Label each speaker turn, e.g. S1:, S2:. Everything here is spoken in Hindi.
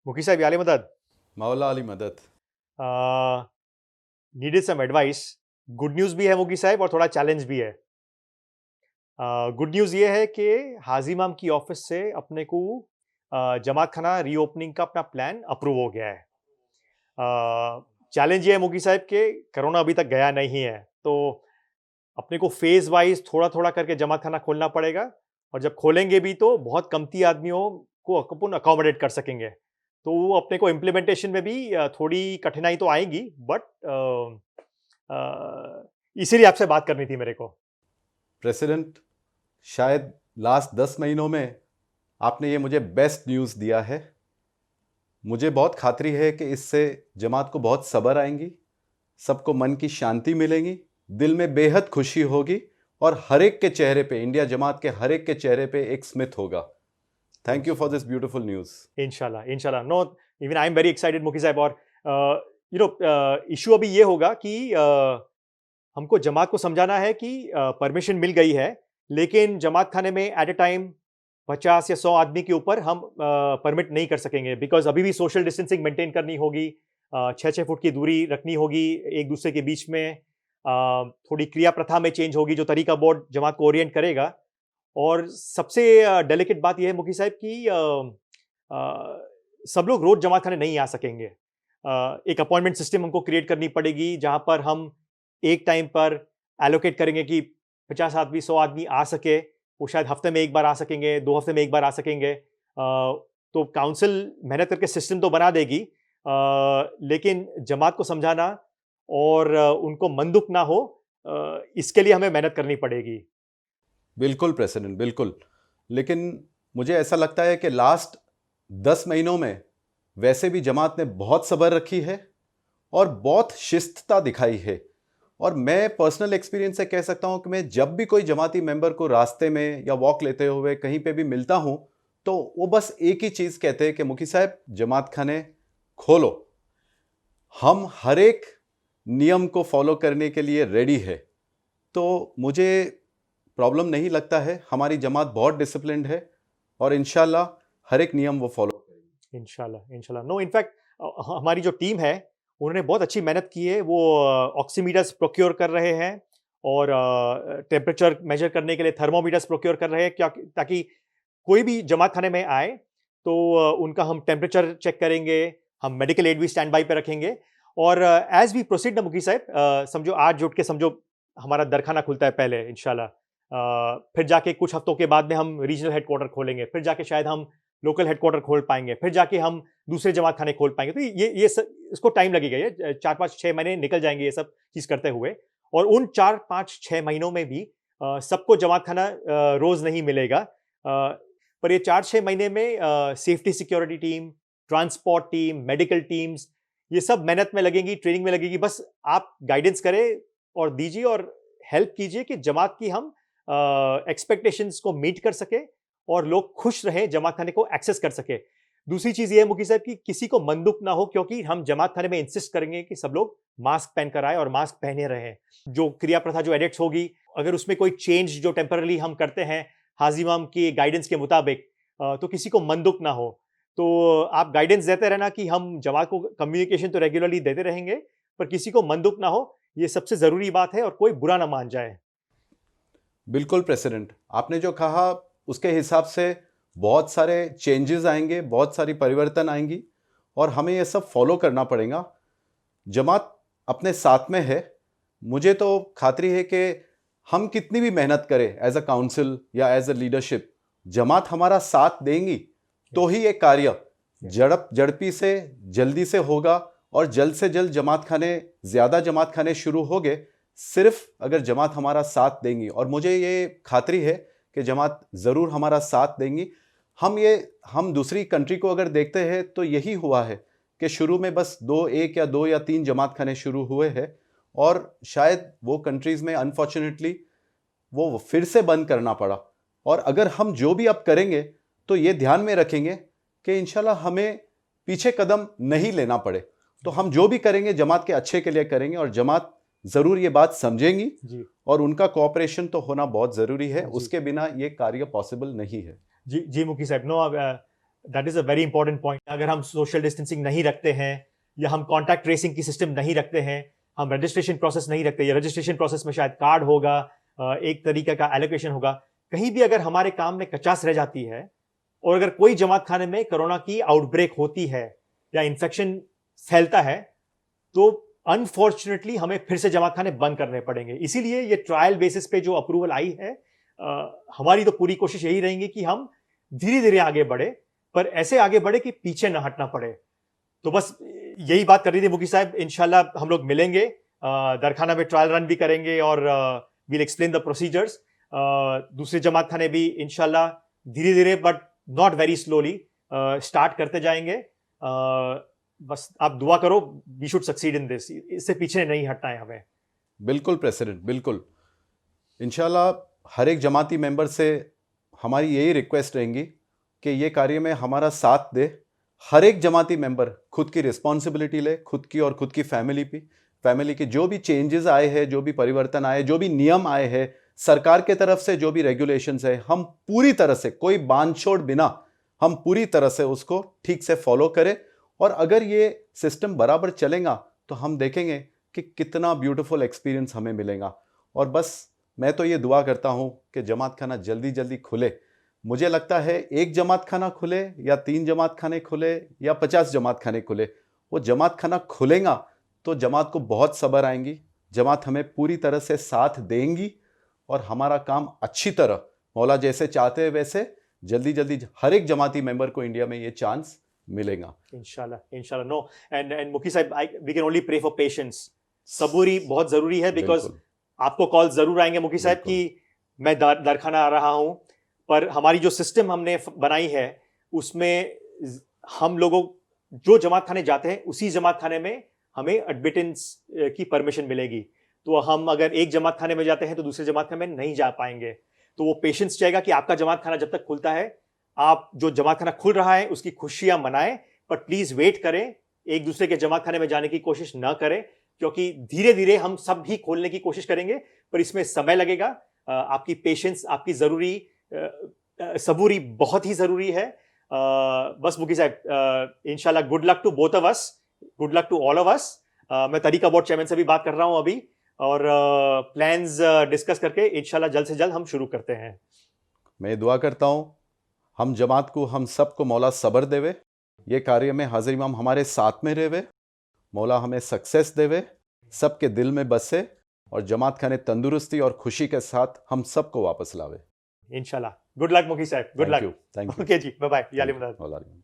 S1: मुखी साहब याली मदद
S2: मौला अली मदद।
S1: Needed some advice. Good news भी है मुखी साहब और थोड़ा चैलेंज भी है। गुड न्यूज़ ये है कि हाजी इमाम की ऑफिस से अपने को जमात खाना रीओपनिंग का अपना प्लान अप्रूव हो गया है। चैलेंज ये है मुखी साहब कि कोरोना अभी तक गया नहीं है, तो अपने को फेज वाइज थोड़ा थोड़ा करके जमात खाना खोलना पड़ेगा, और जब खोलेंगे भी तो बहुत कमती आदमियों को अपन अकोमोडेट कर सकेंगे। तो वो अपने को इम्प्लीमेंटेशन में भी थोड़ी कठिनाई तो आएगी, बट इसीलिए आपसे बात करनी थी मेरे को।
S2: प्रेसिडेंट, शायद लास्ट 10 महीनों में आपने ये मुझे बेस्ट न्यूज़ दिया है। मुझे बहुत खातरी है कि इससे जमात को बहुत सब्र आएंगी, सबको मन की शांति मिलेगी, दिल में बेहद खुशी होगी, और हर एक के चेहरे पे, इंडिया जमात के हर एक के चेहरे पे एक स्मित होगा। Thank you for this beautiful news.
S1: इंशाल्लाह, इंशाल्लाह। No, even I am very excited Mukhi साहब। और इशू अभी ये होगा कि हमको जमात को समझाना है कि परमिशन मिल गई है, लेकिन जमात खाने में एट ए टाइम 50 या 100 आदमी के ऊपर हम परमिट नहीं कर सकेंगे, बिकॉज अभी भी सोशल डिस्टेंसिंग मेंटेन करनी होगी, 6-6 फुट की दूरी रखनी होगी एक दूसरे के बीच में। थोड़ी क्रिया प्रथा में चेंज होगी, जो तरीका बोर्ड जमात को ओरिएंट करेगा। और सबसे डेलिकेट बात यह है मुखी साहब कि सब लोग रोज जमात खाने नहीं आ सकेंगे। एक अपॉइंटमेंट सिस्टम हमको क्रिएट करनी पड़ेगी, जहां पर हम एक टाइम पर एलोकेट करेंगे कि 50 आदमी 100 आदमी आ सके। वो शायद हफ्ते में एक बार आ सकेंगे, 2 हफ्ते में एक बार आ सकेंगे। तो काउंसिल मेहनत करके सिस्टम तो बना देगी, लेकिन जमात को समझाना और उनको मंदुक ना हो, इसके लिए हमें मेहनत करनी पड़ेगी।
S2: बिल्कुल प्रेसिडेंट, बिल्कुल। लेकिन मुझे ऐसा लगता है कि लास्ट 10 महीनों में वैसे भी जमात ने बहुत सब्र रखी है और बहुत शिस्तता दिखाई है। और मैं पर्सनल एक्सपीरियंस से कह सकता हूं कि मैं जब भी कोई जमाती मेंबर को रास्ते में या वॉक लेते हुए कहीं पे भी मिलता हूं, तो वो बस एक ही चीज़ कहते हैं कि मुखी साहब, जमात खाने खोलो। हम हर एक नियम को फॉलो करने के लिए रेडी है। तो मुझे प्रॉब्लम नहीं लगता है। हमारी जमात बहुत डिसिप्लिन्ड है और इंशाल्लाह हर एक नियम वो फॉलो करेगी।
S1: इंशाल्लाह, इंशाल्लाह। नो, इनफैक्ट हमारी जो टीम है, उन्होंने बहुत अच्छी मेहनत की है। वो ऑक्सीमीटर्स प्रोक्योर कर रहे हैं, और टेम्परेचर मेजर करने के लिए थर्मोमीटर्स प्रोक्योर कर रहे हैं, क्या ताकि कोई भी जमात खाने में आए तो उनका हम टेम्परेचर चेक करेंगे, हम मेडिकल एड भी स्टैंड बाई पे रखेंगे। और एज वी प्रोसीड ना मुखी साहब, समझो आज जुट के समझो हमारा दरखाना खुलता है पहले इंशाल्लाह। फिर जाके कुछ हफ्तों के बाद में हम रीजनल हेडक्वार्टर खोलेंगे, फिर जाके शायद हम लोकल हेडक्वार्टर खोल पाएंगे, फिर जाके हम दूसरे जमात खाने खोल पाएंगे। तो इसको टाइम लगेगा, ये 4-5-6 महीने निकल जाएंगे ये सब चीज करते हुए। और उन 4-5-6 महीनों में भी सबको जमात खाना रोज नहीं मिलेगा, पर ये 4-6 महीने में safety security team, transport team, medical teams, ये सब मेहनत में लगेंगी, ट्रेनिंग में लगेगी। बस आप गाइडेंस करें और दीजिए और हेल्प कीजिए कि जमात की हम एक्सपेक्टेशंस को मीट कर सके और लोग खुश रहें, जमात खाने को एक्सेस कर सके। दूसरी चीज ये है मुखी साहब कि किसी को मंदुक ना हो, क्योंकि हम जमात खाने में इंसिस्ट करेंगे कि सब लोग मास्क पहनकर आए और मास्क पहने रहें। जो क्रिया प्रथा जो एडिक्ट्स होगी, अगर उसमें कोई चेंज जो टेम्पररी हम करते हैं हाजी इमाम की गाइडेंस के मुताबिक, तो किसी को मंदुक ना हो। तो आप गाइडेंस देते रहना कि हम जमात को कम्युनिकेशन तो रेगुलरली देते रहेंगे, पर किसी को मंदुक ना हो, ये सबसे जरूरी बात है, और कोई बुरा ना मान जाए।
S2: बिल्कुल प्रेसिडेंट, आपने जो कहा उसके हिसाब से बहुत सारे चेंजेस आएंगे, बहुत सारी परिवर्तन आएंगी, और हमें ये सब फॉलो करना पड़ेगा। जमात अपने साथ में है। मुझे तो खातरी है कि हम कितनी भी मेहनत करें एज अ काउंसिल या एज अ लीडरशिप, जमात हमारा साथ देंगी तो ही ये कार्य झड़पी से जल्दी से होगा, और जल्द से जल्द जमात खाने, ज़्यादा जमात खाने शुरू होंगे, सिर्फ अगर जमात हमारा साथ देंगी। और मुझे ये खातरी है कि जमात ज़रूर हमारा साथ देंगी। हम दूसरी कंट्री को अगर देखते हैं तो यही हुआ है कि शुरू में बस 1 या 2 या 3 जमात खाने शुरू हुए हैं, और शायद वो कंट्रीज़ में अनफॉर्चुनेटली वो फिर से बंद करना पड़ा। और अगर हम जो भी अब करेंगे तो ये ध्यान में रखेंगे कि इंशाल्लाह हमें पीछे कदम नहीं लेना पड़े। तो हम जो भी करेंगे जमात के अच्छे के लिए करेंगे, और जमात ज़रूर ये बात समझेंगी
S1: जी
S2: और उनका कोऑपरेशन तो होना बहुत ज़रूरी है,
S1: जी
S2: उसके बिना ये कार्य पॉसिबल नहीं है।
S1: जी मुकी साहब, no, that is a very important point. अगर हम सोशल डिस्टेंसिंग नहीं रखते हैं या हम कॉन्टैक्ट ट्रेसिंग की सिस्टम नहीं रखते हैं, हम रजिस्ट्रेशन प्रोसेस नहीं रखते, या रजिस्ट्रेशन प्रोसेस में शायद कार्ड होगा, एक तरीके का एलोकेशन होगा, कहीं भी अगर हमारे काम में कचास रह जाती है और अगर कोई जमात खाने में कोरोना की आउटब्रेक होती है या इन्फेक्शन फैलता है, तो अनफॉर्चुनेटली हमें फिर से जमात खाने बंद करने पड़ेंगे। इसीलिए ये ट्रायल बेसिस पे जो अप्रूवल आई है, हमारी तो पूरी कोशिश यही रहेंगी कि हम धीरे धीरे आगे बढ़े, पर ऐसे आगे बढ़े कि पीछे ना हटना पड़े। तो बस यही बात कर रही थी मुकी साहब। इंशाल्लाह हम लोग मिलेंगे, दरखाना में ट्रायल रन भी करेंगे और वील एक्सप्लेन द प्रोसीजर्स। दूसरे जमात खाने भी इंशाल्लाह धीरे धीरे but not very slowly start करते जाएंगे। बस आप दुआ करो, we should succeed in this, इससे पीछे नहीं हटना है हमें।
S2: बिल्कुल प्रेसिडेंट, बिल्कुल। इंशाल्लाह हर एक जमाती मेंबर से हमारी यही रिक्वेस्ट रहेंगी कि ये कार्य में हमारा साथ दे। हर एक जमाती मेंबर खुद की रिस्पॉन्सिबिलिटी ले, खुद की और खुद की फैमिली की जो भी चेंजेस आए हैं, जो भी परिवर्तन आए, जो भी नियम आए हैं सरकार के तरफ से, जो भी रेगुलेशंस है, हम पूरी तरह से कोई बांधछोड़ बिना हम पूरी तरह से उसको ठीक से फॉलो करें। और अगर ये सिस्टम बराबर चलेगा तो हम देखेंगे कि कितना ब्यूटीफुल एक्सपीरियंस हमें मिलेगा। और बस मैं तो ये दुआ करता हूँ कि जमात खाना जल्दी जल्दी खुले। मुझे लगता है एक जमात खाना खुले या 3 जमात खाने खुले या 50 जमात खाने खुले, वो जमात खाना खुलेगा तो जमात को बहुत सब्र आएंगी, जमात हमें पूरी तरह से साथ देंगी और हमारा काम अच्छी तरह मौला जैसे चाहते हैं वैसे जल्दी जल्दी हर एक जमाती मेंबर को इंडिया में ये चांस मिलेगा
S1: इंशाल्लाह। नो, एंड मुकी साहब, we can only pray for patience. सबूरी बहुत जरूरी है, बिकॉज आपको कॉल जरूर आएंगे मुकी साहब कि मैं दरखाना आ रहा हूं, पर हमारी जो सिस्टम हमने बनाई है उसमें हम लोगों जो जमात खाने जाते हैं उसी जमात खाने में हमें एडमिटेंस की परमिशन मिलेगी। तो हम अगर एक जमात खाने में जाते हैं तो दूसरे जमात खाने में नहीं जा पाएंगे। तो वो पेशेंस चाहेगा कि आपका जमात खाना जब तक खुलता है, आप जो जमात खाना खुल रहा है उसकी खुशियां मनाएं, पर प्लीज वेट करें, एक दूसरे के जमात खाने में जाने की कोशिश ना करें, क्योंकि धीरे धीरे हम सब भी खोलने की कोशिश करेंगे, पर इसमें समय लगेगा। आपकी पेशेंस, आपकी जरूरी सबूरी बहुत ही जरूरी है। बस मुकी साहब, इंशाल्लाह good luck to both of us, good luck to all of us. मैं तरीका बोर्ड चेयरमैन से भी बात कर रहा हूं अभी, और प्लान्स डिस्कस करके इंशाल्लाह जल्द से जल्द हम शुरू करते हैं।
S2: मैं दुआ करता हूं हम जमात को, हम सबको मौला सब्र देवे, ये कार्य में हाजिर इमाम हमारे साथ में रहेवे, मौला हमें सक्सेस देवे, सबके दिल में बसे और जमात खाने तंदुरुस्ती और खुशी के साथ हम सबको वापस लावे।
S1: इंशाल्लाह। गुड लक मुकी साहब, good luck.
S2: Thank you.
S1: Okay जी, बाय बाय।